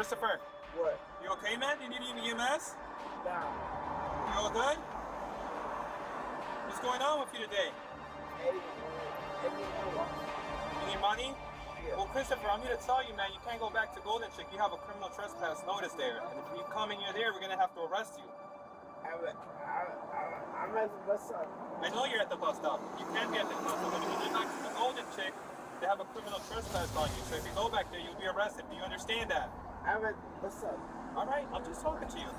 Christopher. What? You okay, man? Do you need any EMS? Nah. You all good? What's going on with you today? You need money? Yeah. Well, Christopher, I'm here to tell you, man, you can't go back to Golden Chick. You have a criminal trespass notice there. And if you come and you're there, we're going to have to arrest you. I'm at the bus stop. I know you're at the bus stop. You can be at the bus stop. But if you get back to the Golden Chick, they have a criminal trespass on you. So if you go back there, you'll be arrested. Do you understand that? I'm at the bus stop. All right, I'm just talking to you.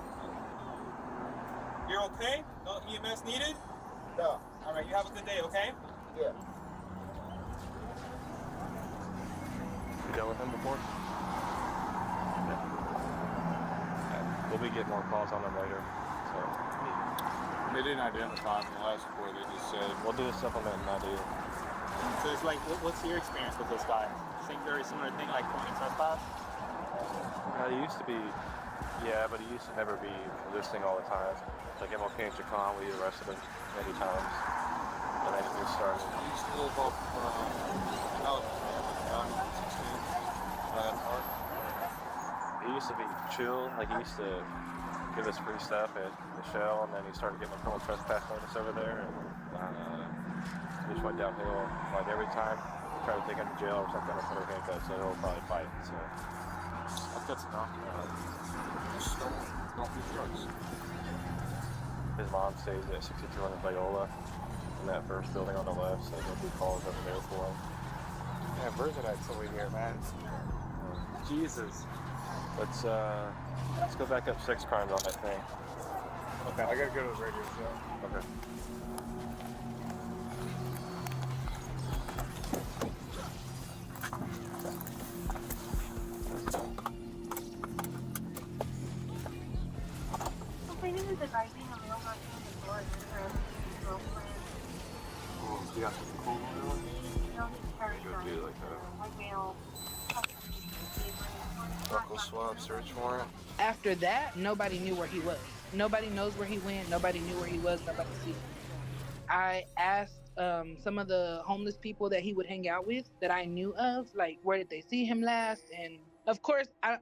You're okay? No EMS needed? No. All right, you have a good day, okay? Yeah. You dealt with him before? Yeah. We'll be getting more calls on him later. So They didn't identify him in the last report. They just said, we'll do a supplement and idea. So it's like, what's your experience with this guy? Same very similar thing like criminal trespass? He used to be, yeah, but he used to never be resisting all the time. Like MLK and Chacon, we arrested him many times. And then he just started. he used to live up out 16. That part. He used to be chill, like he used to give us free stuff at Michelle, and then he started getting a criminal trespass notice over there, and he just went downhill. Like every time we try to take him to jail or something, or put our handcuffs, so he'll probably fight. So That's good to know. Just don't do drugs. his mom stays at 6200 Viola in that first building on the left, so there'll be calls over there for him. Yeah, Bergenite's over here, man. Jesus. Let's go back up 6 crimes on that thing. Okay. I gotta go to the radio show. Okay. Complaining is advising a real not being ignored for girlfriend. Oh, so you got some cold oil? No, he's carrying Go do it like that. a male. Buckle swab search warrant. After that, nobody knew where he was. Nobody knows where he went. Nobody knew where he was. Nobody seen him. I asked some of the homeless people that he would hang out with that I knew of, like, where did they see him last? And of course, I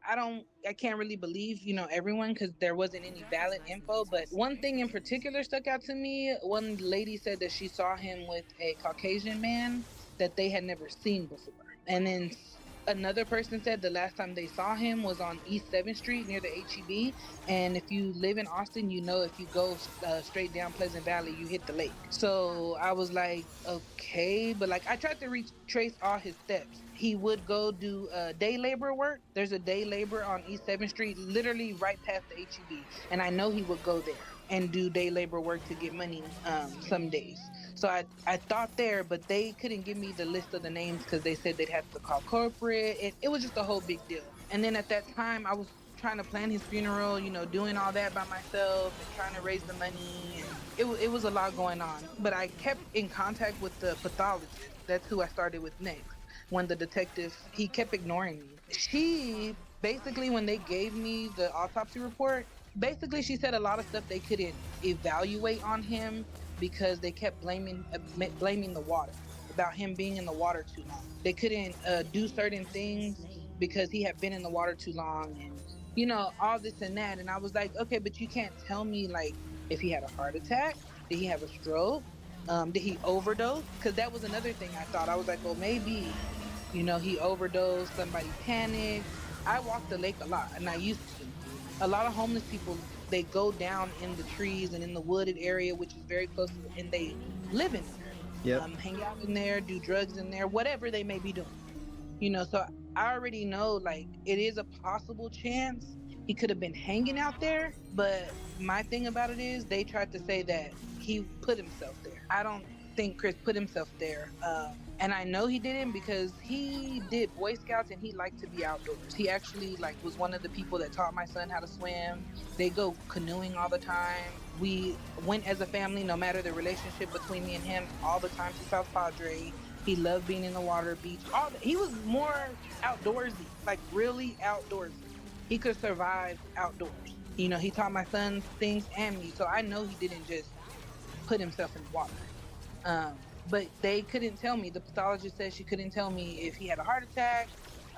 can't really believe, everyone, because there wasn't any valid info. But one thing in particular stuck out to me. One lady said that she saw him with a Caucasian man that they had never seen before. And then another person said the last time they saw him was on East 7th Street near the HEB. And if you live in Austin, if you go straight down Pleasant Valley, you hit the lake. So I was like, okay. But I tried to retrace all his steps. He would go do day labor work. There's a day labor on East 7th Street, literally right past the HEB. And I know he would go there and do day labor work to get money some days. So I thought there, but they couldn't give me the list of the names because they said they'd have to call corporate. It was just a whole big deal. And then at that time, I was trying to plan his funeral, doing all that by myself and trying to raise the money. And it was a lot going on. But I kept in contact with the pathologist. That's who I started with next. When the detective, he kept ignoring me. She basically, when they gave me the autopsy report, basically she said a lot of stuff they couldn't evaluate on him because they kept blaming the water, about him being in the water too long. They couldn't do certain things because he had been in the water too long, and all this and that. And I was like, okay, but you can't tell me if he had a heart attack, did he have a stroke, did he overdose? Because that was another thing I thought. I was like, well, maybe he overdosed, somebody panicked. I walk the lake a lot, and I used to. A lot of homeless people, they go down in the trees and in the wooded area, which is very close, and they live in there. Yep. Hang out in there, do drugs in there, whatever they may be doing. So I already know, it is a possible chance he could have been hanging out there. But my thing about it is they tried to say that he put himself there. I don't think Chris put himself there. And I know he didn't because he did Boy Scouts and he liked to be outdoors. He actually was one of the people that taught my son how to swim. They go canoeing all the time. We went as a family, no matter the relationship between me and him, all the time to South Padre. He loved being in the water, beach. He was more outdoorsy, really outdoorsy. He could survive outdoors. He taught my son things and me, so I know he didn't just put himself in the water. But they couldn't tell me. The pathologist said she couldn't tell me if he had a heart attack,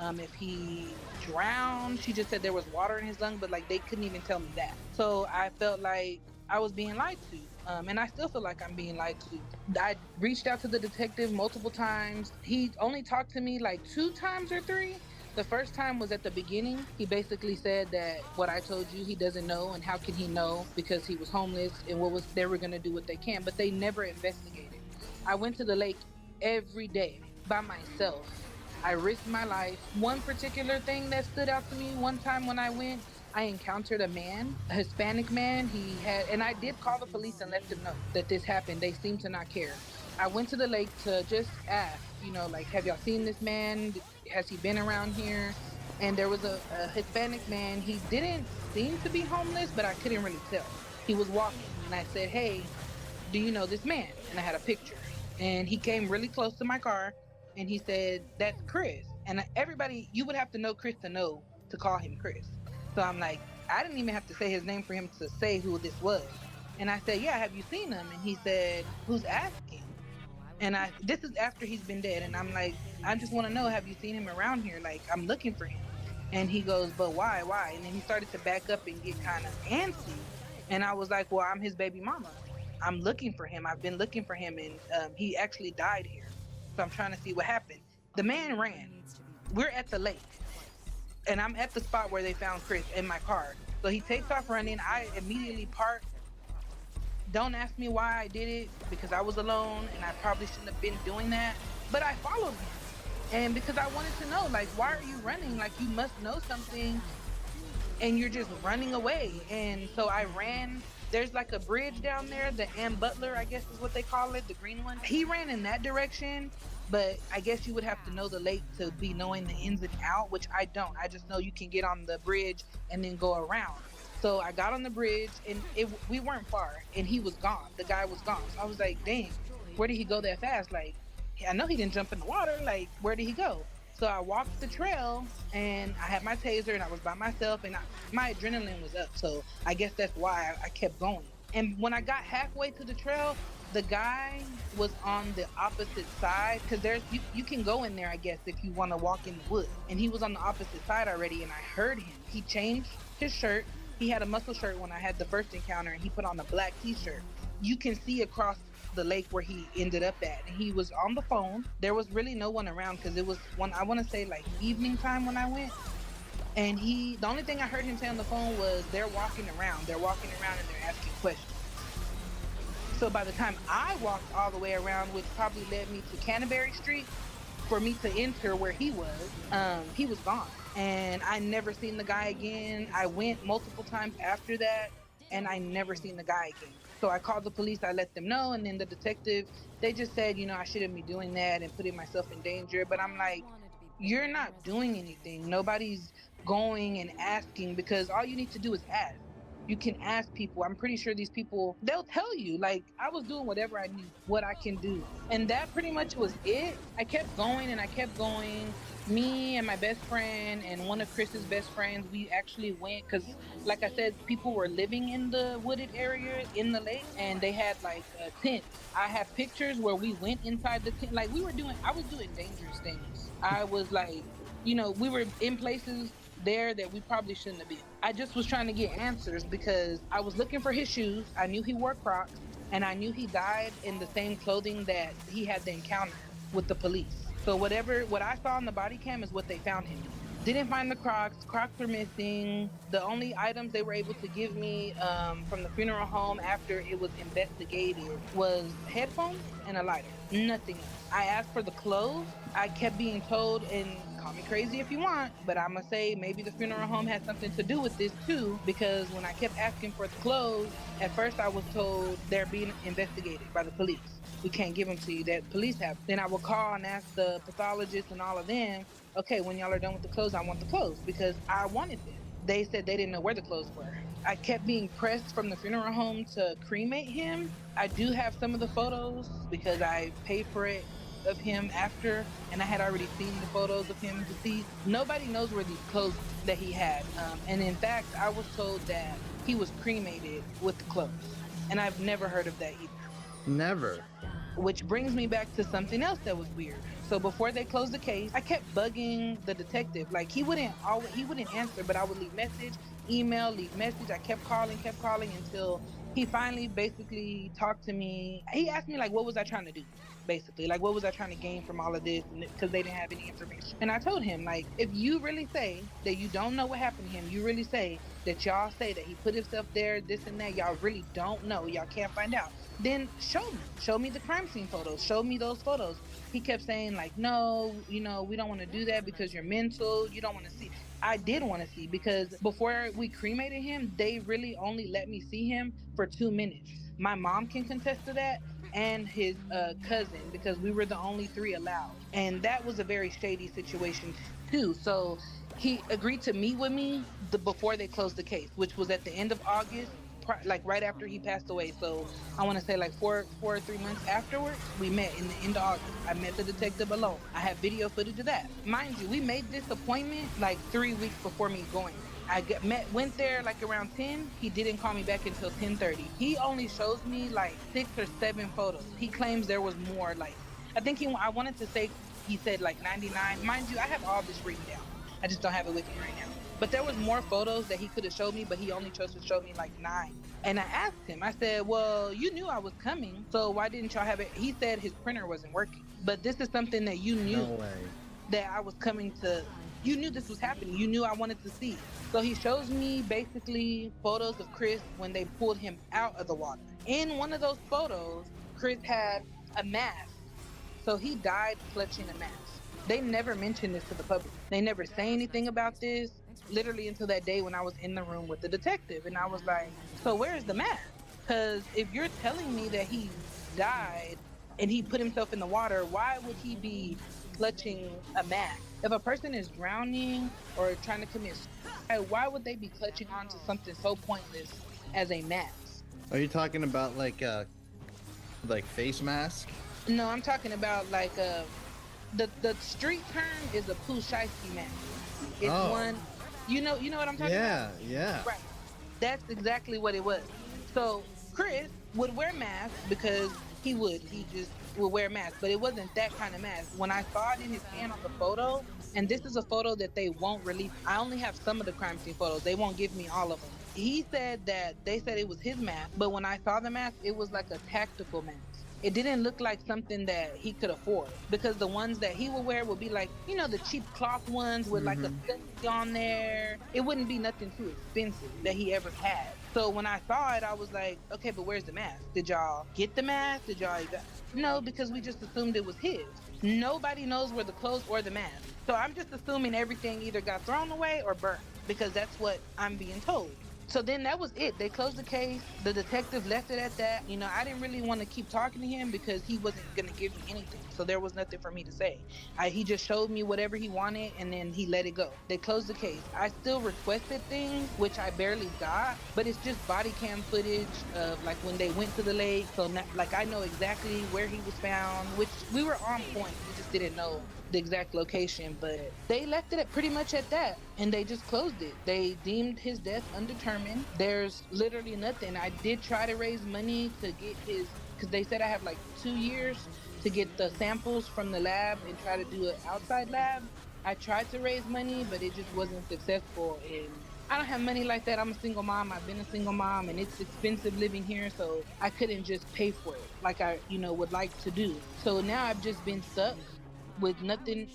If he drowned, she just said there was water in his lung, but like they couldn't even tell me that. So I felt like I was being lied to. And I still feel like I'm being lied to. I reached out to the detective multiple times. He only talked to me like 2 times or 3. The first time was at the beginning. He basically said that what I told you he doesn't know, and how can he know because he was homeless, and what was they were gonna do what they can, but they never investigated. I went to the lake every day by myself. I risked my life. One particular thing that stood out to me one time when I went, I encountered a man, a Hispanic man. And I did call the police and let them know that this happened. They seemed to not care. I went to the lake to just ask, like, have y'all seen this man? Has he been around here? And there was a Hispanic man. He didn't seem to be homeless, but I couldn't really tell. He was walking, and I said, hey, do you know this man? And I had a picture. And he came really close to my car, and he said, that's Chris. And everybody, you would have to know Chris to know to call him Chris. So I'm like, I didn't even have to say his name for him to say who this was. And I said, yeah, have you seen him? And he said, who's asking? And this is after he's been dead. And I'm like, I just want to know, have you seen him around here? Like, I'm looking for him. And he goes, but why? And then he started to back up and get kind of antsy. And I was like, well, I'm his baby mama. I'm looking for him. I've been looking for him, and he actually died here. So I'm trying to see what happened. The man ran. We're at the lake, and I'm at the spot where they found Chris in my car. So he takes off running. I immediately park. Don't ask me why I did it, because I was alone, and I probably shouldn't have been doing that. But I followed him. And because I wanted to know, like, why are you running? Like, you must know something, and you're just running away. And so I ran. There's like a bridge down there, the Ann Butler, I guess is what they call it, the green one. He ran in that direction, but I guess you would have to know the lake to be knowing the ins and out, which I don't. I just know you can get on the bridge and then go around. So I got on the bridge, and we weren't far, and he was gone. The guy was gone. So I was like, dang, where did he go that fast? Like, I know he didn't jump in the water. Like, where did he go? So I walked the trail, and I had my taser, and I was by myself, and my adrenaline was up. So I guess that's why I kept going. And when I got halfway to the trail, the guy was on the opposite side, because you can go in there, I guess, if you want to walk in the woods. And he was on the opposite side already, and I heard him. He changed his shirt. He had a muscle shirt when I had the first encounter, and he put on a black t-shirt. You can see across the lake where he ended up at. He was on the phone. There was really no one around, because it was I want to say like evening time when I went. And the only thing I heard him say on the phone was, they're walking around and they're asking questions. So by the time I walked all the way around, which probably led me to Canterbury Street for me to enter where he was gone. And I never seen the guy again. I went multiple times after that, and I never seen the guy again. So I called the police, I let them know, and then the detective, they just said, I shouldn't be doing that and putting myself in danger. But I'm like, you're not doing anything. Nobody's going and asking, because all you need to do is ask. You can ask people. I'm pretty sure these people, they'll tell you. Like, I was doing whatever I knew, what I can do. And that pretty much was it. I kept going and I kept going. Me and my best friend and one of Chris's best friends, we actually went, because like I said, people were living in the wooded area in the lake, and they had like a tent. I have pictures where we went inside the tent. Like, I was doing dangerous things. I was like, we were in places there that we probably shouldn't have been. I just was trying to get answers, because I was looking for his shoes. I knew he wore Crocs, and I knew he died in the same clothing that he had the encounter with the police. So what I saw on the body cam is what they found him in. Didn't find the Crocs. Crocs were missing. The only items they were able to give me from the funeral home after it was investigated was headphones and a lighter. Nothing else. I asked for the clothes. I kept being told, and call me crazy if you want, but I'm gonna say maybe the funeral home had something to do with this too, because when I kept asking for the clothes, at first I was told they're being investigated by the police. We can't give them to you, that police have. Then I would call and ask the pathologist and all of them, okay, when y'all are done with the clothes, I want the clothes, because I wanted them. They said they didn't know where the clothes were. I kept being pressed from the funeral home to cremate him. I do have some of the photos, because I paid for it, of him after, and I had already seen the photos of him deceased. Nobody knows where these clothes that he had. And in fact, I was told that he was cremated with the clothes. And I've never heard of that either. Never. Which brings me back to something else that was weird. So before they closed the case, I kept bugging the detective. Like he wouldn't answer, but I would leave message, email, leave message. I kept calling until he finally basically talked to me. He asked me like, what was I trying to do? Basically, like, what was I trying to gain from all of this? And because they didn't have any information. And I told him, like, if you really say that you don't know what happened to him, you really say that y'all say that he put himself there, this and that, y'all really don't know, y'all can't find out, then show me the crime scene photos, show me those photos. He kept saying like, no, we don't want to do that because you're mental, you don't want to see. I did want to see, because before we cremated him, they really only let me see him for 2 minutes. My mom can contest to that, and his cousin, because we were the only three allowed, and that was a very shady situation too. So he agreed to meet with me before they closed the case, which was at the end of August, like right after he passed away. So I want to say like four or 3 months afterwards, we met in the end of August. I met the detective alone. I have video footage of that. Mind you, we made this appointment like 3 weeks before me going there. Went there like around 10. He didn't call me back until 10:30. He only shows me like 6 or 7 photos. He claims there was more. Like I think I wanted to say he said like 99. Mind you, I have all this written down. I just don't have it with me right now. But there was more photos that he could have showed me, but he only chose to show me like 9. And I asked him, I said, well, you knew I was coming, so why didn't y'all have it? He said his printer wasn't working. But this is something that you knew. No way. That I was coming to. You knew this was happening. You knew I wanted to see. So he shows me basically photos of Chris when they pulled him out of the water. In one of those photos, Chris had a mask. So he died clutching a mask. They never mentioned this to the public. They never say anything about this, literally until that day when I was in the room with the detective. And I was like, so where's the mask? Because if you're telling me that he died and he put himself in the water, why would he be clutching a mask? If a person is drowning or trying to commit suicide, why would they be clutching onto something so pointless as a mask? Are you talking about like face mask? No, I'm talking about like the street term is a poo shiesty mask. It's one, you know what I'm talking about? Yeah. Right. That's exactly what it was. So Chris would wear masks because he just would wear masks, but it wasn't that kind of mask. When I saw it in his hand on the photo, and this is a photo that they won't release. I only have some of the crime scene photos. They won't give me all of them. He said that they said it was his mask, but when I saw the mask, it was like a tactical mask. It didn't look like something that he could afford, because the ones that he would wear would be like, the cheap cloth ones with like a study on there. It wouldn't be nothing too expensive that he ever had. So when I saw it, I was like, okay, but where's the mask? Did y'all get the mask? No, because we just assumed it was his. Nobody knows where the clothes or the mask. So I'm just assuming everything either got thrown away or burnt, because that's what I'm being told. So then that was it. They closed the case. The detective left it at that. I didn't really want to keep talking to him because he wasn't going to give me anything. So there was nothing for me to say. He just showed me whatever he wanted, and then he let it go. They closed the case. I still requested things, which I barely got, but it's just body cam footage of like when they went to the lake. So like I know exactly where he was found, which we were on point. We just didn't know the exact location, but they left it at pretty much at that, and they just closed it. They deemed his death undetermined. There's literally nothing. I did try to raise money to get his, because they said I have like 2 years to get the samples from the lab and try to do an outside lab. I tried to raise money, but it just wasn't successful, and I don't have money like that. I'm a single mom. I've been a single mom, and it's expensive living here, so I couldn't just pay for it like I would like to do. So now I've just been stuck with nothing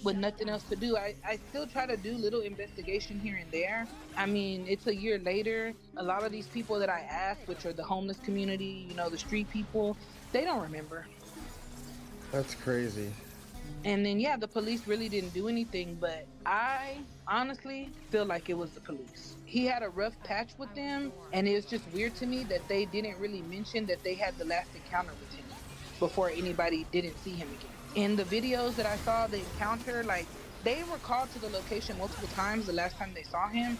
else to do. I still try to do little investigation here and there. I mean, it's a year later. A lot of these people that I asked, which are the homeless community, the street people, they don't remember. That's crazy. And then the police really didn't do anything, but I honestly feel like it was the police. He had a rough patch with them, and it was just weird to me that they didn't really mention that they had the last encounter with him before anybody didn't see him again. In the videos that I saw, the encounter, like, they were called to the location multiple times the last time they saw him.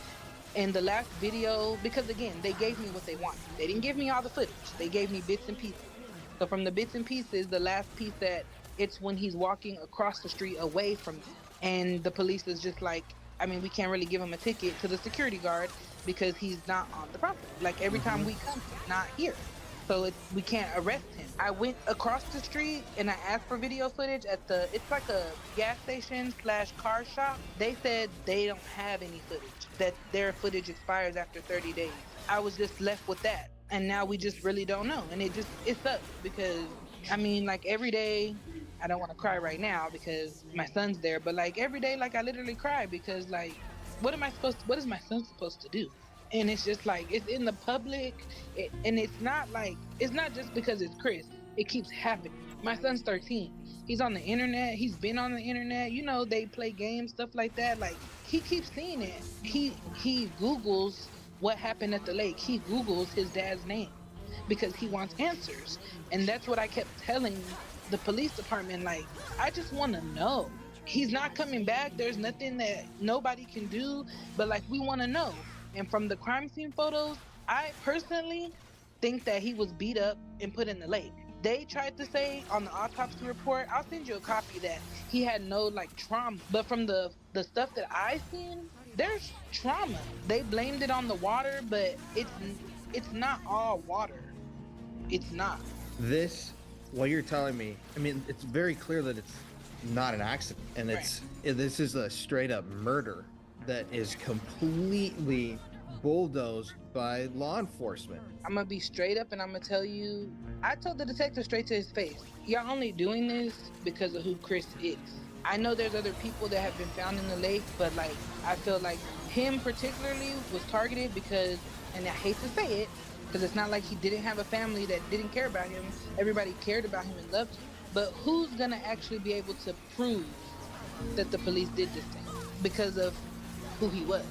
In the last video, because again, they gave me what they wanted. They didn't give me all the footage. They gave me bits and pieces. So from the bits and pieces, the last piece that it's when he's walking across the street away from them. And the police is just like, we can't really give him a ticket to the security guard because he's not on the property. Like every time we come, he's not here. so we can't arrest him. I went across the street and I asked for video footage at it's like a gas station slash car shop. They said they don't have any footage, that their footage expires after 30 days. I was just left with that. And now we just really don't know. And it sucks because, I mean, like every day, I don't want to cry right now because my son's there, but like every day, like I literally cry because like, what is my son supposed to do? And it's just like, it's in the public, and it's not just because it's Chris. It keeps happening. My son's 13. He's on the internet. He's been on the internet. You know, they play games, stuff like that. Like, he keeps seeing it. He Googles what happened at the lake. He Googles his dad's name because he wants answers. And that's what I kept telling the police department. Like, I just want to know. He's not coming back. There's nothing that nobody can do, but like, we want to know. And from the crime scene photos, I personally think that he was beat up and put in the lake. They tried to say on the autopsy report, I'll send you a copy, that he had no like trauma. But from the stuff that I seen, there's trauma. They blamed it on the water, but it's not all water. It's not. This, what you're telling me, I mean, it's very clear that it's not an accident, and this is a straight up murder that is completely bulldozed by law enforcement. I'm gonna be straight up and I'm gonna tell you, I told the detective straight to his face, y'all only doing this because of who Chris is. I know there's other people that have been found in the lake, but like, I feel like him particularly was targeted because, and I hate to say it, because it's not like he didn't have a family that didn't care about him. Everybody cared about him and loved him. But who's gonna actually be able to prove that the police did this thing because of who he was?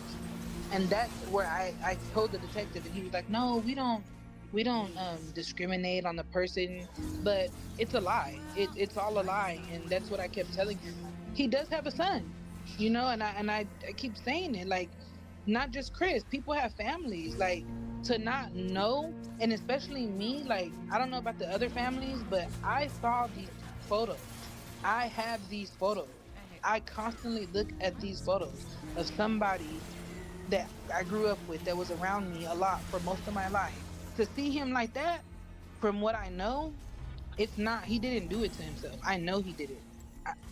And that's where I told the detective, and he was like, no, we don't discriminate on the person. But it's a lie. It's all a lie. And that's what I kept telling him. He does have a son, you know, and I keep saying it, like, not just Chris, people have families. Like, to not know, and especially me, like, I don't know about the other families, but I saw these photos. I have these photos. I constantly look at these photos of somebody that I grew up with, that was around me a lot for most of my life. To see him like that, from what I know, it's not, he didn't do it to himself. I know he did it.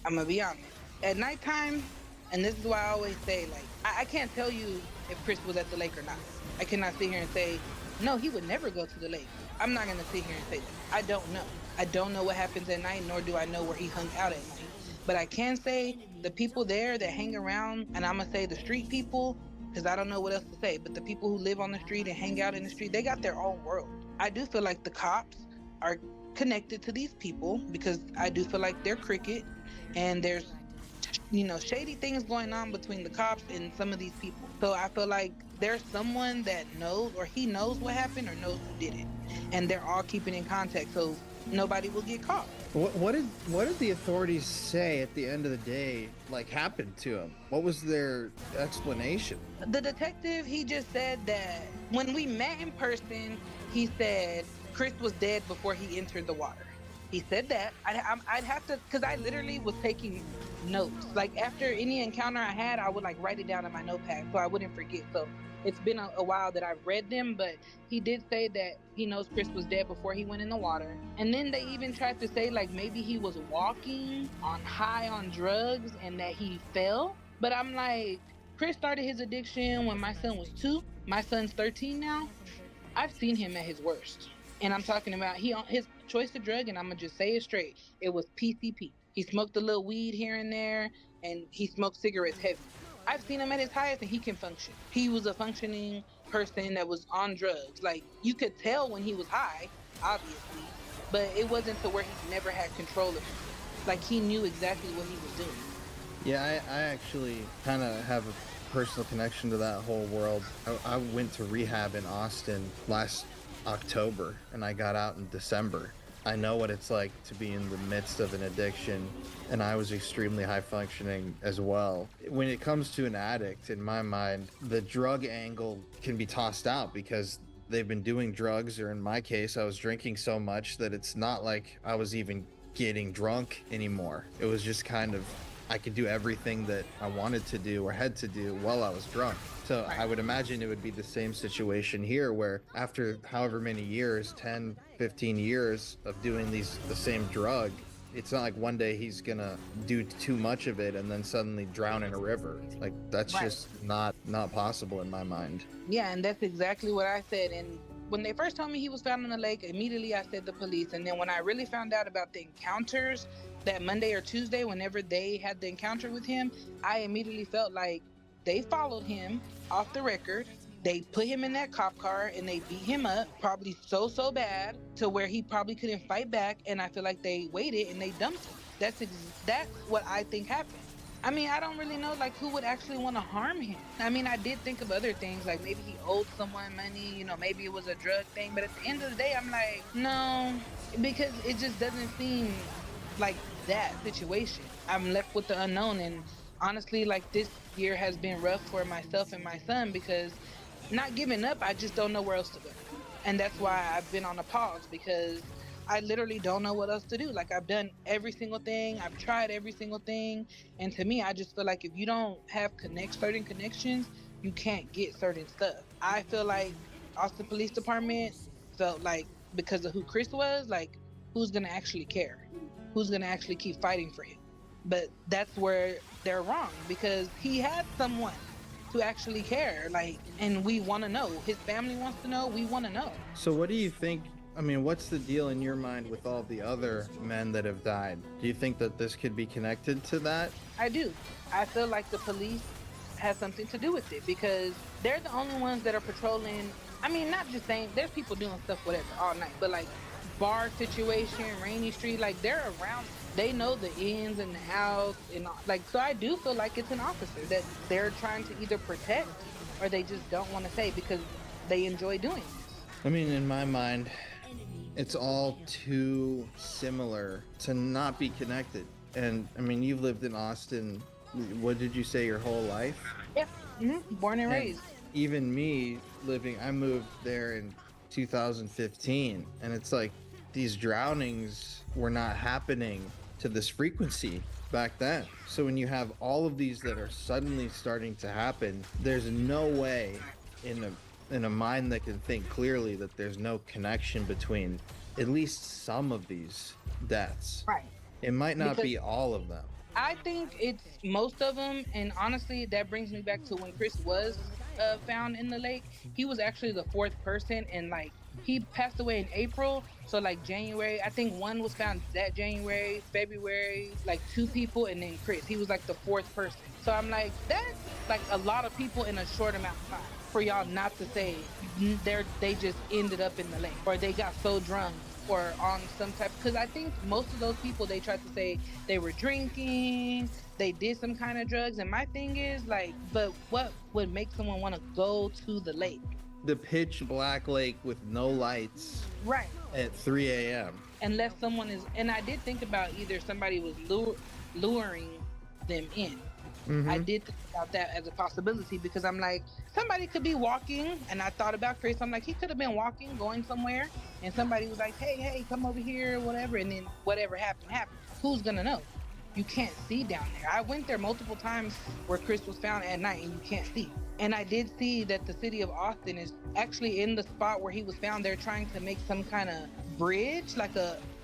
I'm gonna be honest. At nighttime, and this is why I always say, like, I can't tell you if Chris was at the lake or not. I cannot sit here and say, no, he would never go to the lake. I'm not gonna sit here and say that. I don't know. I don't know what happens at night, nor do I know where he hung out at night. But I can say the people there that hang around, and I'm gonna say the street people, because I don't know what else to say, but the people who live on the street and hang out in the street, they got their own world. I do feel like the cops are connected to these people, because I do feel like they're crooked, and there's, you know, shady things going on between the cops and some of these people. So I feel like there's someone that knows, or he knows what happened, or knows who did it, and they're all keeping in contact, so nobody will get caught. What did the authorities say at the end of the day, like, happened to him? What was their explanation? The detective, he just said that when we met in person, he said Chris was dead before he entered the water. He said that. I'd have to, because I literally was taking notes. Like, after any encounter I had, I would like write it down in my notepad so I wouldn't forget. So it's been a while that I've read them, but he did say that he knows Chris was dead before he went in the water. And then they even tried to say, like, maybe he was walking on high on drugs and that he fell. But I'm like, Chris started his addiction when my son was 2. My son's 13 now. I've seen him at his worst. And I'm talking about his choice of drug, and I'm gonna just say it straight. It was PCP. He smoked a little weed here and there, and he smoked cigarettes heavy. I've seen him at his highest, and he can function. He was a functioning person that was on drugs. Like, you could tell when he was high, obviously, but it wasn't to where he never had control of himself. Like, he knew exactly what he was doing. Yeah, I actually kind of have a personal connection to that whole world. I went to rehab in Austin last October, and I got out in December. I know what it's like to be in the midst of an addiction, and I was extremely high functioning as well. When it comes to an addict, in my mind, the drug angle can be tossed out because they've been doing drugs, or in my case, I was drinking so much that it's not like I was even getting drunk anymore. It was just kind of I could do everything that I wanted to do or had to do while I was drunk. So I would imagine it would be the same situation here where after however many years, 10, 15 years of doing the same drug, it's not like one day he's gonna do too much of it and then suddenly drown in a river. Like that's just not possible in my mind. Yeah, and that's exactly what I said. And when they first told me he was found in the lake, immediately I said the police. And then when I really found out about the encounters that Monday or Tuesday, whenever they had the encounter with him, I immediately felt like they followed him off the record. They put him in that cop car and they beat him up, probably so bad to where he probably couldn't fight back. And I feel like they waited and they dumped him. That's what I think happened. I mean, I don't really know like who would actually want to harm him. I mean, I did think of other things, like maybe he owed someone money, you know, maybe it was a drug thing. But at the end of the day, I'm like, no, because it just doesn't seem like that situation. I'm left with the unknown. And honestly, like this year has been rough for myself and my son because not giving up, I just don't know where else to go. And that's why I've been on a pause, because I literally don't know what else to do. Like I've done every single thing. I've tried every single thing. And to me, I just feel like if you don't have certain connections, you can't get certain stuff. I feel like Austin Police Department felt like because of who Chris was, like who's going to actually care? Who's going to actually keep fighting for him? But that's where they're wrong, because he had someone to actually care, like, and we want to know. His family wants to know. We want to know. So what do you think? I mean, what's the deal in your mind with all the other men that have died? Do you think that this could be connected to that? I do. I feel like the police has something to do with it because they're the only ones that are patrolling. I mean, not just saying there's people doing stuff whatever all night, but like bar situation, Rainy Street, like they're around. They know the ins and the outs, and like, so I do feel like it's an officer that they're trying to either protect or they just don't want to say because they enjoy doing this. I mean, in my mind, it's all too similar to not be connected. And I mean, you've lived in Austin, what did you say, your whole life? Yeah, born and raised. Even me I moved there in 2015, and it's like these drownings were not happening to this frequency back then. So when you have all of these that are suddenly starting to happen, there's no way in a mind that can think clearly that there's no connection between at least some of these deaths. Right. It might not be all of them. I think it's most of them, and honestly, that brings me back to when Chris was found in the lake. He was actually the fourth person, and like he passed away in April, so like January, I think one was found that January, February, like 2 people, and then Chris, he was like the fourth person. So I'm like, that's like a lot of people in a short amount of time for y'all not to say they just ended up in the lake or they got so drunk or on some type, because I think most of those people, they tried to say they were drinking, they did some kind of drugs. And my thing is like, but what would make someone want to go to the lake? The pitch black lake with no lights, right, at 3 a.m. Unless someone is, and I did think about either somebody was luring them in. I did think about that as a possibility, because I'm like, somebody could be walking, and I thought about Chris. I'm like, he could have been walking, going somewhere, and somebody was like, hey, come over here, whatever, and then whatever happened. Who's gonna know? You can't see down there. I went there multiple times where Chris was found at night, and you can't see. And I did see that the city of Austin is actually in the spot where he was found. They're trying to make some kind of bridge, like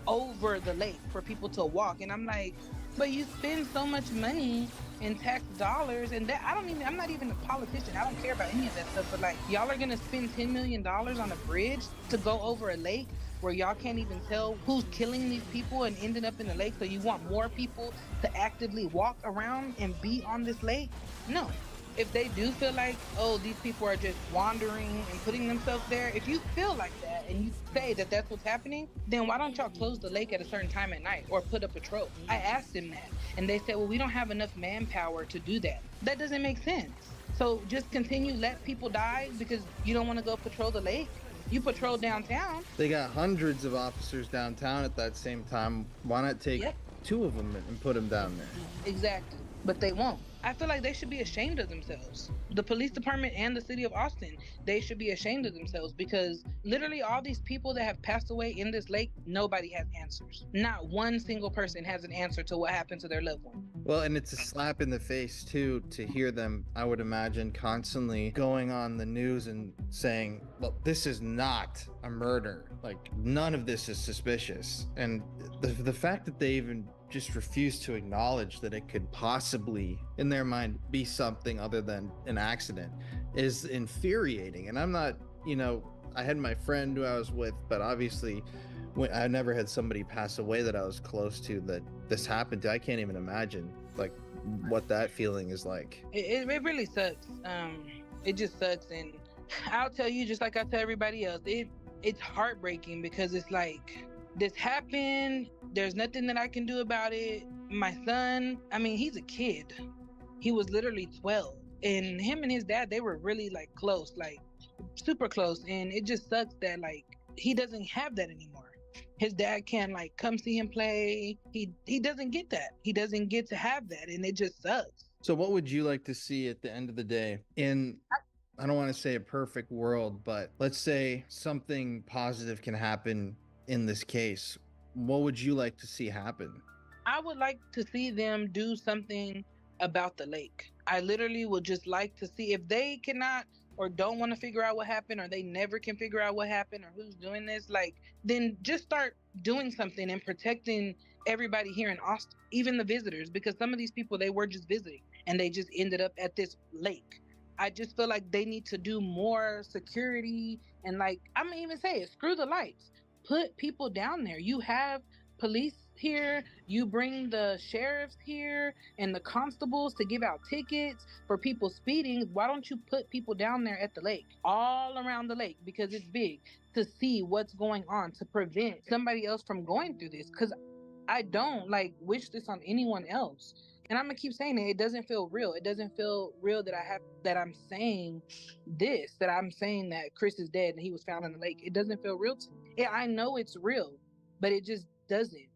over the lake for people to walk. And I'm like, but you spend so much money in tax dollars, and that I'm not even a politician. I don't care about any of that stuff. But like, y'all are gonna spend $10 million on a bridge to go over a lake where y'all can't even tell who's killing these people and ended up in the lake. So you want more people to actively walk around and be on this lake? No. If they do feel like, oh, these people are just wandering and putting themselves there, if you feel like that and you say that that's what's happening, then why don't y'all close the lake at a certain time at night or put a patrol? I asked them that, and they said, well, we don't have enough manpower to do that. That doesn't make sense. So just continue, let people die because you don't want to go patrol the lake? You patrol downtown. They got hundreds of officers downtown at that same time. Why not take 2 of them and put them down there? Exactly. but they won't. I feel like they should be ashamed of themselves. The police department and the city of Austin, they should be ashamed of themselves, because literally all these people that have passed away in this lake, nobody has answers. Not one single person has an answer to what happened to their loved one. Well, and it's a slap in the face too to hear them, I would imagine, constantly going on the news and saying, well, this is not a murder. Like, none of this is suspicious. And the fact that they even just refuse to acknowledge that it could possibly, in their mind, be something other than an accident is infuriating. And I'm not, I had my friend who I was with, but obviously I never had somebody pass away that I was close to that this happened to. I can't even imagine like what that feeling is like. It really sucks. It just sucks. And I'll tell you, just like I tell everybody else, it's heartbreaking, because it's like, this happened, there's nothing that I can do about it. My son, I mean, he's a kid. He was literally 12, and him and his dad, they were really like close, like super close. And it just sucks that like he doesn't have that anymore. His dad can't like come see him play. He doesn't get that. He doesn't get to have that, and it just sucks. So what would you like to see at the end of the day? I don't want to say a perfect world, but let's say something positive can happen in this case. What would you like to see happen? I would like to see them do something about the lake. I literally would just like to see, if they cannot or don't want to figure out what happened, or they never can figure out what happened or who's doing this, like, then just start doing something and protecting everybody here in Austin, even the visitors, because some of these people, they were just visiting and they just ended up at this lake. I just feel like they need to do more security, and like, I'm gonna even say it, screw the lights. Put people down there. You have police here, you bring the sheriffs here and the constables to give out tickets for people speeding. Why don't you put people down there at the lake, all around the lake, because it's big, to see what's going on, to prevent somebody else from going through this? Because I don't like wish this on anyone else. And I'm gonna keep saying it. It doesn't feel real. It doesn't feel real that I'm saying this, that I'm saying that Chris is dead and he was found in the lake. It doesn't feel real to me. Yeah, I know it's real, but it just doesn't.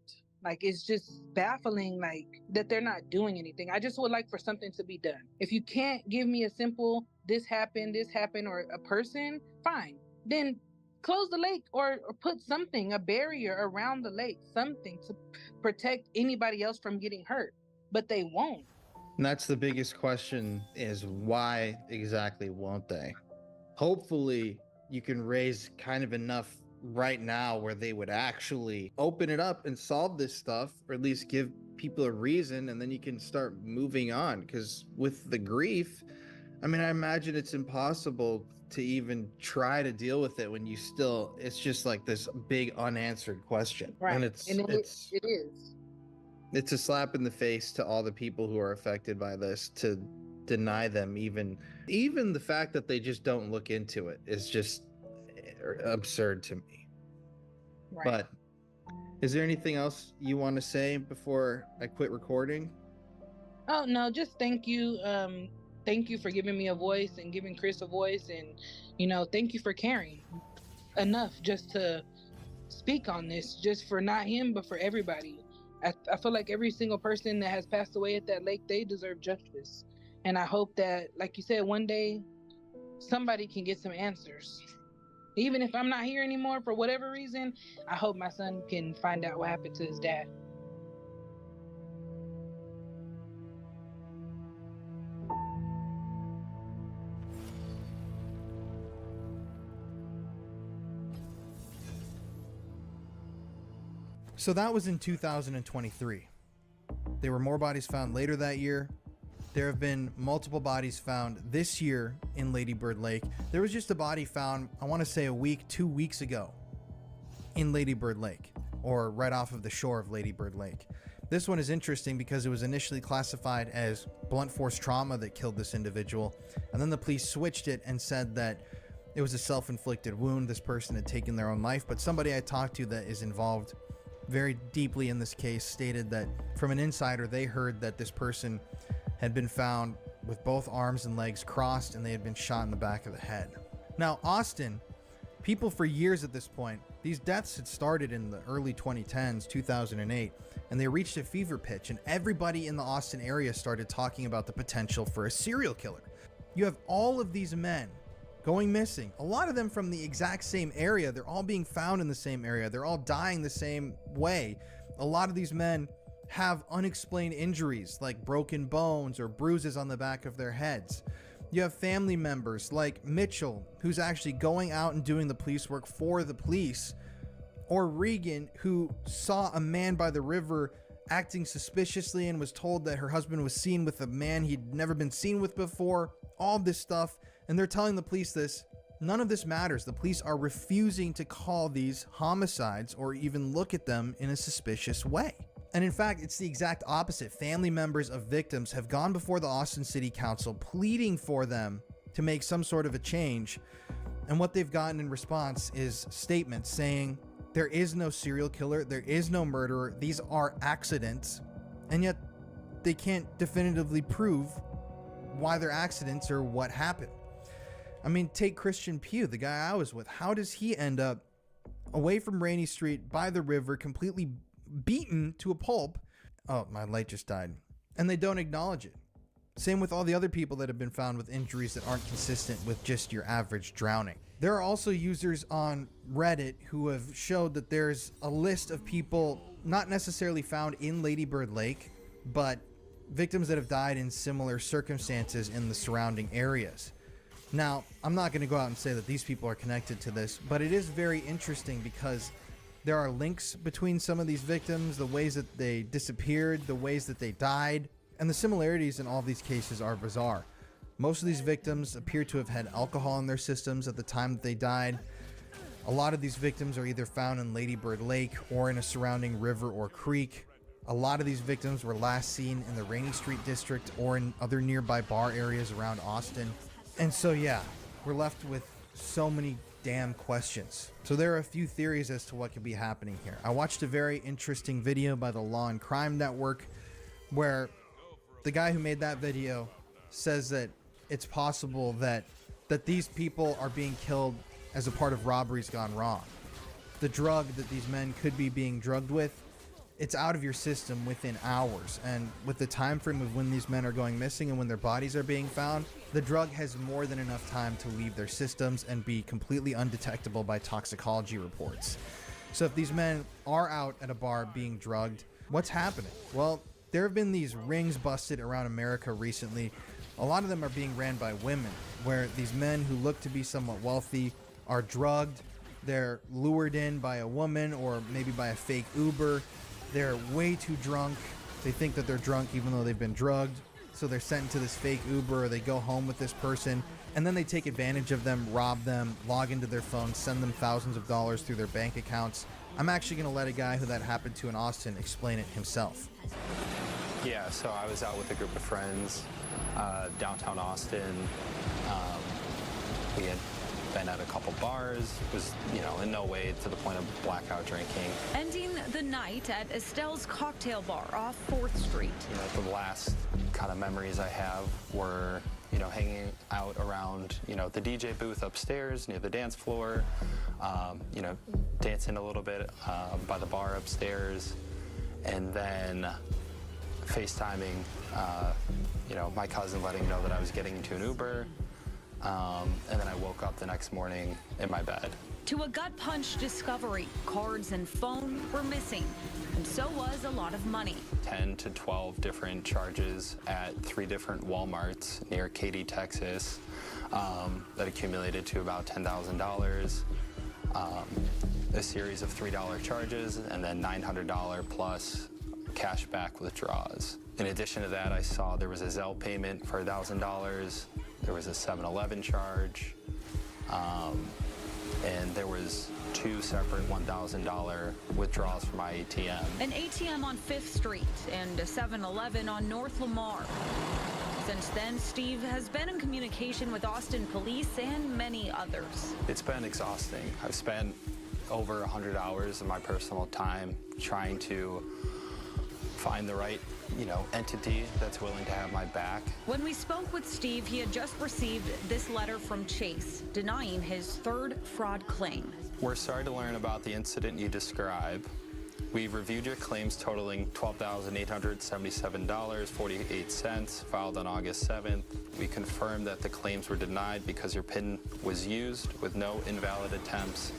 Like, it's just baffling, like, that they're not doing anything. I just would like for something to be done. If you can't give me a simple, this happened, or a person, fine. Then close the lake, or put something, a barrier around the lake, something to protect anybody else from getting hurt. But they won't. And that's the biggest question, is why exactly won't they? Hopefully you can raise kind of enough right now where they would actually open it up and solve this stuff, or at least give people a reason, and then you can start moving on. Because with the grief, I mean, I imagine it's impossible to even try to deal with it when it's just like this big unanswered question. Right. And it is. It's a slap in the face to all the people who are affected by this, to deny them even the fact that they just don't look into it is just absurd to me. Right. But is there anything else you want to say before I quit recording? Oh, no, just thank you. Thank you for giving me a voice and giving Chris a voice. And, thank you for caring enough just to speak on this, just for not him, but for everybody. I feel like every single person that has passed away at that lake, they deserve justice. And I hope that, like you said, one day somebody can get some answers. Even if I'm not here anymore for whatever reason, I hope my son can find out what happened to his dad. So that was in 2023. There were more bodies found later that year. There have been multiple bodies found this year in Lady Bird Lake. There was just a body found, I want to say 2 weeks ago in Lady Bird Lake, or right off of the shore of Lady Bird Lake. This one is interesting because it was initially classified as blunt force trauma that killed this individual. And then the police switched it and said that it was a self-inflicted wound. This person had taken their own life. But somebody I talked to that is involved very deeply in this case stated that from an insider, they heard that this person had been found with both arms and legs crossed, and they had been shot in the back of the head. Now, Austin, People for years at this point, these deaths had started in the early 2010s, 2008, and they reached a fever pitch, and everybody in the Austin area started talking about the potential for a serial killer. You have all of these men going missing, a lot of them from the exact same area. They're all being found in the same area. They're all dying the same way. A lot of these men have unexplained injuries like broken bones or bruises on the back of their heads. You have family members like Mitchell, who's actually going out and doing the police work for the police, or Regan, who saw a man by the river acting suspiciously and was told that her husband was seen with a man he'd never been seen with before. All this stuff, and they're telling the police this. None of this matters. The police are refusing to call these homicides or even look at them in a suspicious way. And in fact, it's the exact opposite. Family members of victims have gone before the Austin City Council pleading for them to make some sort of a change. And what they've gotten in response is statements saying there is no serial killer, there is no murderer, these are accidents. And yet they can't definitively prove why they're accidents or what happened. I mean, take Christian Pugh, the guy I was with. How does he end up away from Rainy Street by the river, completely beaten to a pulp? Oh, my light just died. And they don't acknowledge it. Same with all the other people that have been found with injuries that aren't consistent with just your average drowning. There are also users on Reddit who have showed that there's a list of people not necessarily found in Lady Bird Lake, but victims that have died in similar circumstances in the surrounding areas. Now, I'm not going to go out and say that these people are connected to this, but it is very interesting because there are links between some of these victims, the ways that they disappeared, the ways that they died, and the similarities in all of these cases are bizarre. Most of these victims appear to have had alcohol in their systems at the time that they died. A lot of these victims are either found in Lady Bird Lake or in a surrounding river or creek. A lot of these victims were last seen in the Rainy Street district or in other nearby bar areas around Austin. And so yeah, we're left with so many damn questions. So there are a few theories as to what could be happening here. I watched a very interesting video by the Law and Crime Network where the guy who made that video says that it's possible that these people are being killed as a part of robberies gone wrong. The drug that these men could be being drugged with, it's out of your system within hours. And with the time frame of when these men are going missing and when their bodies are being found, the drug has more than enough time to leave their systems and be completely undetectable by toxicology reports. So if these men are out at a bar being drugged, what's happening? Well, there have been these rings busted around America recently. A lot of them are being ran by women, where these men who look to be somewhat wealthy are drugged. They're lured in by a woman or maybe by a fake Uber. They're way too drunk. They think that they're drunk even though they've been drugged. So they're sent into this fake Uber, or they go home with this person, and then they take advantage of them, rob them, log into their phone, send them thousands of dollars through their bank accounts. I'm actually going to let a guy who that happened to in Austin explain it himself. Yeah, so I was out with a group of friends downtown Austin. We had been at a couple bars. It was, in no way to the point of blackout drinking. Ending the night at Estelle's Cocktail Bar off 4th Street. The last kind of memories I have were, hanging out around, the DJ booth upstairs near the dance floor, dancing a little bit by the bar upstairs, and then FaceTiming, my cousin, letting him know that I was getting into an Uber. And then I woke up the next morning in my bed. To a gut punch discovery, cards and phone were missing, and so was a lot of money. 10 to 12 different charges at 3 different Walmarts near Katy, Texas, that accumulated to about $10,000. A series of $3 charges, and then $900 plus cashback withdrawals. In addition to that, I saw there was a Zelle payment for $1,000. There was a 7-Eleven charge, and there was 2 separate $1,000 withdrawals from my ATM. An ATM on 5th Street and a 7-Eleven on North Lamar. Since then, Steve has been in communication with Austin police and many others. It's been exhausting. I've spent over 100 hours of my personal time trying to find the right, entity that's willing to have my back. When we spoke with Steve, he had just received this letter from Chase denying his third fraud claim. We're sorry to learn about the incident you describe. We've reviewed your claims totaling $12,877.48 filed on August 7th. We confirm that the claims were denied because your PIN was used with no invalid attempts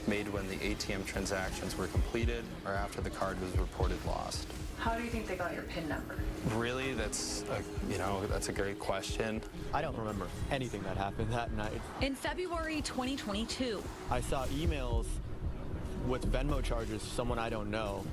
made when the ATM transactions were completed or after the card was reported lost. How do you think they got your PIN number? Really, that's a great question. I don't remember anything that happened that night. In February 2022, I saw emails with Venmo charges to someone I don't know,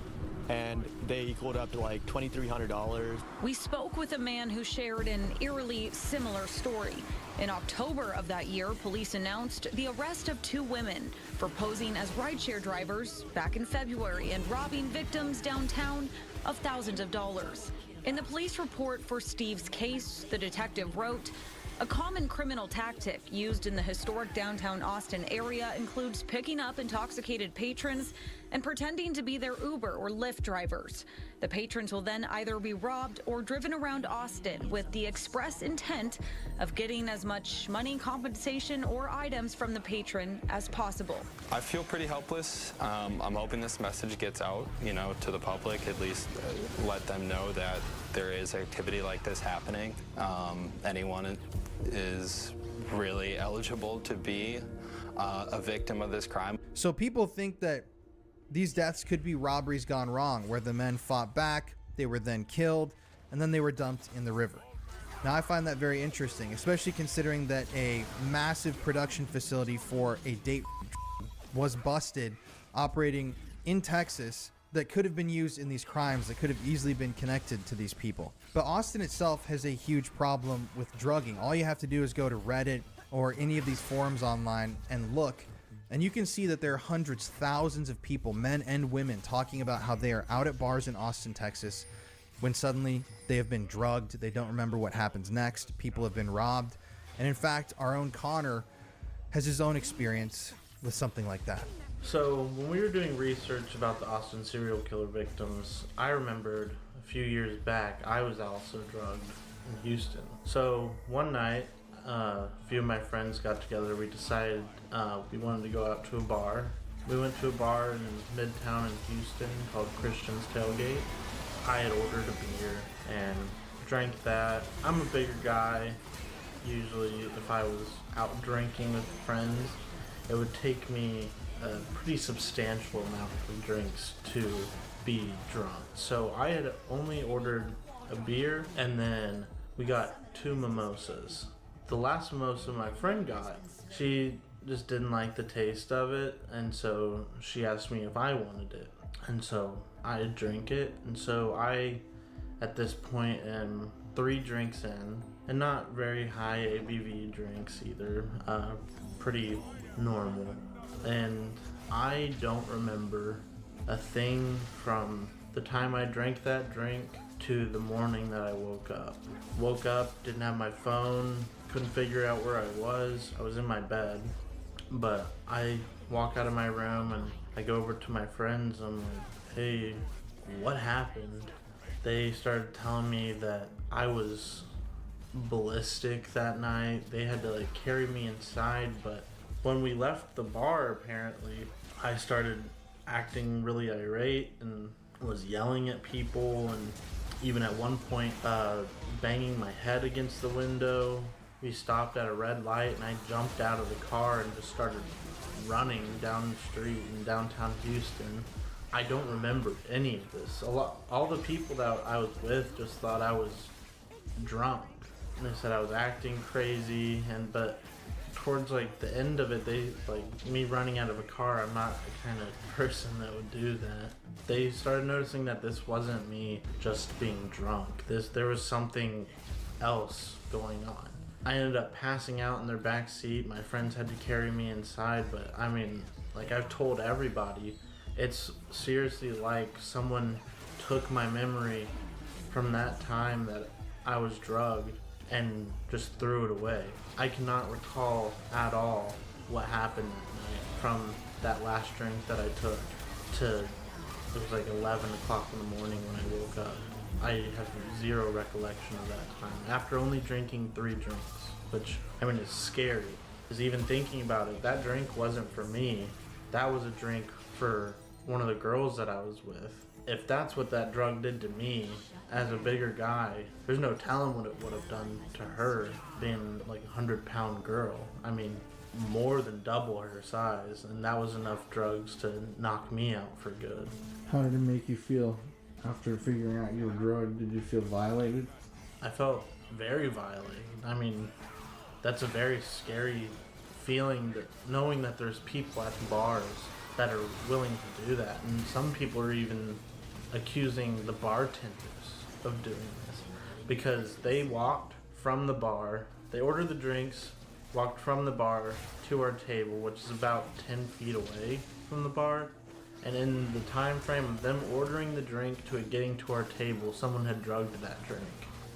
and they equaled up to like $2,300. we spoke with a man who shared an eerily similar story. In October of that year, police announced the arrest of 2 women for posing as rideshare drivers back in February and robbing victims downtown of thousands of dollars. In the police report for Steve's case, the detective wrote, "A common criminal tactic used in the historic downtown Austin area includes picking up intoxicated patrons and pretending to be their Uber or Lyft drivers. The patrons will then either be robbed or driven around Austin with the express intent of getting as much money, compensation, or items from the patron as possible." I feel pretty helpless. I'm hoping this message gets out, to the public, at least let them know that there is activity like this happening. Anyone is really eligible to be a victim of this crime. So people think that these deaths could be robberies gone wrong, where the men fought back, they were then killed, and then they were dumped in the river. Now, I find that very interesting, especially considering that a massive production facility for a date was busted operating in Texas that could have been used in these crimes that could have easily been connected to these people. But Austin itself has a huge problem with drugging. All you have to do is go to Reddit or any of these forums online and look, and you can see that there are hundreds, thousands of people, men and women, talking about how they are out at bars in Austin, Texas, when suddenly they have been drugged. They don't remember what happens next. People have been robbed. And in fact, our own Connor has his own experience with something like that. So when we were doing research about the Austin serial killer victims, I remembered a few years back I was also drugged in Houston. So one night, a few of my friends got together. We decided we wanted to go out to a bar. We went to a bar in Midtown in Houston called Christian's Tailgate. I had ordered a beer and drank that. I'm a bigger guy. Usually if I was out drinking with friends, it would take me a pretty substantial amount of drinks to be drunk. So I had only ordered a beer, and then we got 2 mimosas. The last mimosa my friend got, she just didn't like the taste of it, and so she asked me if I wanted it. And so I drank it, and so I, at this point, am 3 drinks in, and not very high ABV drinks either, pretty normal. And I don't remember a thing from the time I drank that drink to the morning that I woke up. Woke up, didn't have my phone, couldn't figure out where I was. I was in my bed, but I walk out of my room and I go over to my friends. I'm like, "Hey, what happened?" They started telling me that I was ballistic that night. They had to carry me inside, but when we left the bar, apparently, I started acting really irate and was yelling at people, and even at one point banging my head against the window. We stopped at a red light and I jumped out of the car and just started running down the street in downtown Houston. I don't remember any of this. All the people that I was with just thought I was drunk. And they said I was acting crazy, but towards the end of it, they me running out of a car, I'm not the kind of person that would do that. They started noticing that this wasn't me just being drunk. There was something else going on. I ended up passing out in their back seat. My friends had to carry me inside, but I mean, I've told everybody, it's seriously like someone took my memory from that time that I was drugged and just threw it away. I cannot recall at all what happened that night, from that last drink that I took to It was like 11 o'clock in the morning when I woke up. I have zero recollection of that time. After only drinking 3 drinks, which, I mean, is scary. Because even thinking about it, that drink wasn't for me. That was a drink for one of the girls that I was with. If that's what that drug did to me, as a bigger guy, there's no telling what it would have done to her, being like a 100-pound girl. I mean, more than double her size, and that was enough drugs to knock me out for good. How did it make you feel after figuring out you were drugged? Did you feel violated? I felt very violated. I mean, that's a very scary feeling, that knowing that there's people at bars that are willing to do that, and some people are even accusing the bartenders of doing this because they walked from the bar, they ordered the drinks, walked from the bar to our table, which is about 10 feet away from the bar, and in the time frame of them ordering the drink to it getting to our table, someone had drugged that drink.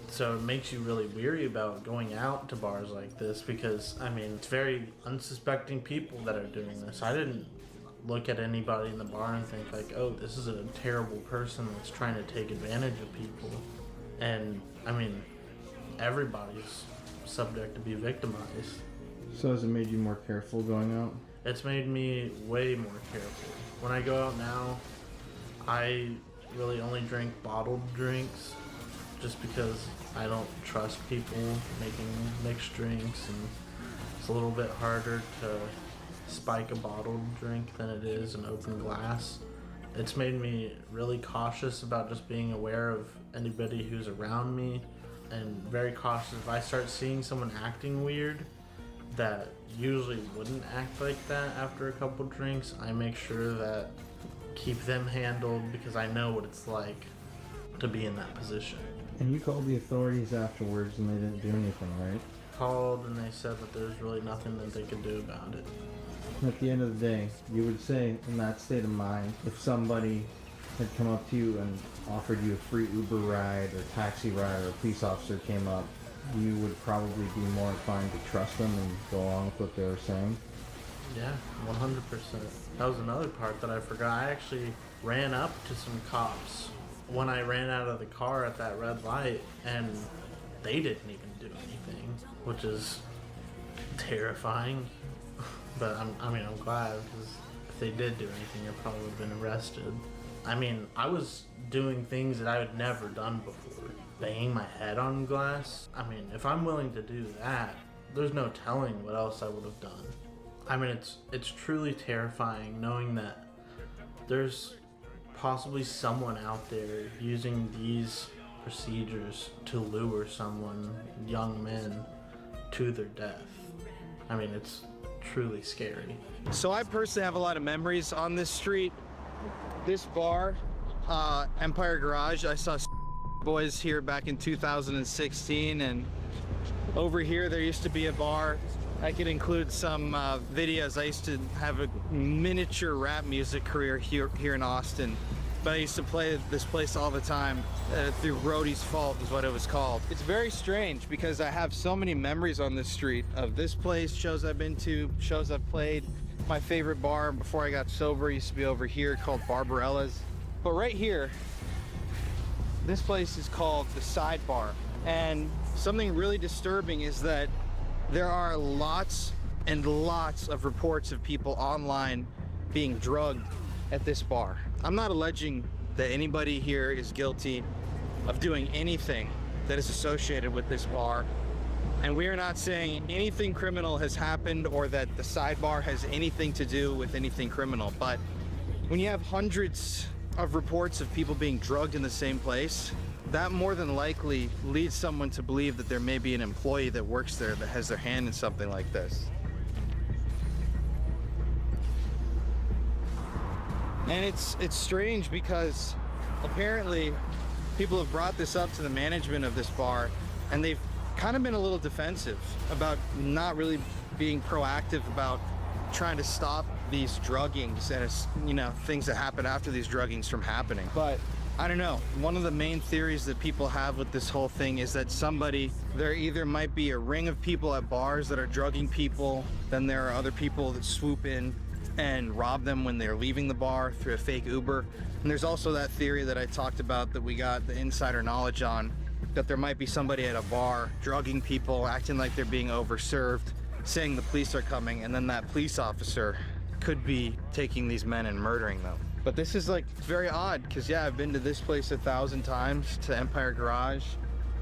So it makes you really weary about going out to bars like this because, I mean, it's very unsuspecting people that are doing this. I didn't look at anybody in the bar and think like, oh, this is a terrible person that's trying to take advantage of people. And, I mean, everybody's subject to be victimized. So has it made you more careful going out? It's made me way more careful. When I go out now, I really only drink bottled drinks just because I don't trust people making mixed drinks, and it's a little bit harder to spike a bottled drink than it is an open glass. It's made me really cautious about just being aware of anybody who's around me, and very cautious if I start seeing someone acting weird that usually wouldn't act like that after a couple drinks. I make sure that keep them handled because I know what it's like to be in that position. And you called the authorities afterwards and they didn't do anything, right? Called and they said that there's really nothing that they could do about it. At the end of the day, you would say in that state of mind, if somebody had come up to you and offered you a free Uber ride or taxi ride, or a police officer came up, you would probably be more inclined to trust them and go along with what they were saying? Yeah, 100%. That was another part that I forgot. I actually ran up to some cops when I ran out of the car at that red light, and they didn't even do anything, which is terrifying. But I'm glad, because if they did do anything, I probably would have been arrested. I mean, I was doing things that I had never done before. Banging my head on glass. I mean, if I'm willing to do that, there's no telling what else I would have done. I mean, it's truly terrifying knowing that there's possibly someone out there using these procedures to lure someone, young men, to their death. I mean, it's truly scary. So I personally have a lot of memories on this street. This bar, Empire Garage, I saw boys here back in 2016, and over here there used to be a bar. I could include some videos. I used to have a miniature rap music career here in Austin, but I used to play this place all the time through Brody's Fault is what it was called. It's very strange because I have so many memories on this street of this place, shows I've been to, shows I've played. My favorite bar before I got sober used to be over here called Barbarella's. But right here, this place is called the Sidebar. And something really disturbing is that there are lots and lots of reports of people online being drugged at this bar. I'm not alleging that anybody here is guilty of doing anything that is associated with this bar. And we are not saying anything criminal has happened or that the Sidebar has anything to do with anything criminal. But when you have hundreds of reports of people being drugged in the same place, that more than likely leads someone to believe that there may be an employee that works there that has their hand in something like this. And it's strange because apparently people have brought this up to the management of this bar, and they've kind of been a little defensive about not really being proactive about trying to stop these druggings and, you know, things that happen after these druggings from happening. But I don't know. One of the main theories that people have with this whole thing is that there either might be a ring of people at bars that are drugging people, then there are other people that swoop in, and rob them when they're leaving the bar through a fake Uber. And there's also that theory that I talked about that we got the insider knowledge on, that there might be somebody at a bar drugging people, acting like they're being overserved, saying the police are coming, and then that police officer could be taking these men and murdering them. But this is like very odd, because yeah, I've been to this place 1,000 times, to Empire Garage.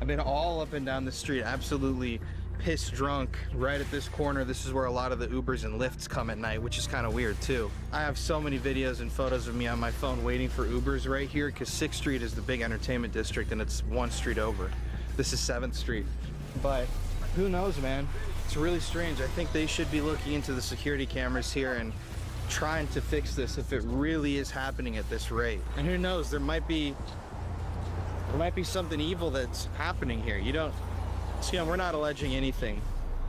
I've been all up and down the street, absolutely pissed drunk right at this corner. This is where a lot of the Ubers and Lyfts come at night, which is kind of weird too. I have so many videos and photos of me on my phone waiting for Ubers right here, because 6th Street is the big entertainment district and it's one street over. This is 7th Street. But who knows, man? It's really strange. I think they should be looking into the security cameras here and trying to fix this if it really is happening at this rate. And who knows, there might be something evil that's happening here. You don't, so, you know, we're not alleging anything.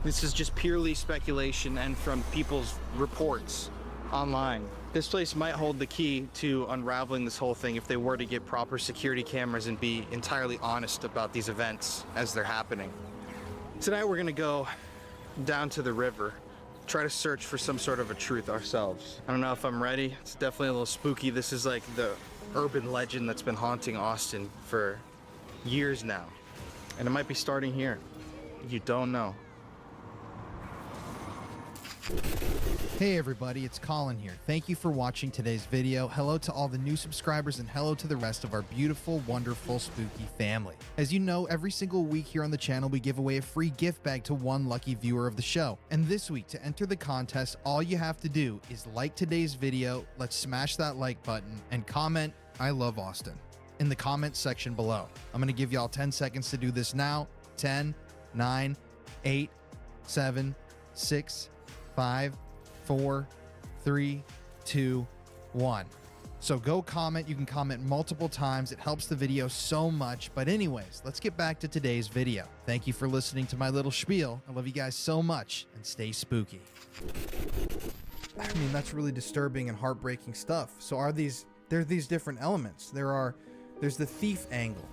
This is just purely speculation and from people's reports online. This place might hold the key to unraveling this whole thing if they were to get proper security cameras and be entirely honest about these events as they're happening. Tonight we're gonna go down to the river, try to search for some sort of a truth ourselves. I don't know if I'm ready. It's definitely a little spooky. This is like the urban legend that's been haunting Austin for years now. And it might be starting here. You don't know. Hey everybody, it's Colin here. Thank you for watching today's video. Hello to all the new subscribers and hello to the rest of our beautiful, wonderful, spooky family. As you know, every single week here on the channel, we give away a free gift bag to one lucky viewer of the show. And this week, to enter the contest, all you have to do is like today's video, let's smash that like button, and comment, "I love Austin," in the comment section below. I'm gonna give y'all 10 seconds to do this now. 10, 9, 8, 7, 6, 5, 4, 3, 2, 1. So go comment. You can comment multiple times. It helps the video so much. But anyways, let's get back to today's video. Thank you for listening to my little spiel. I love you guys so much, and stay spooky. I mean, that's really disturbing and heartbreaking stuff. So there's these different elements. There's the thief angle.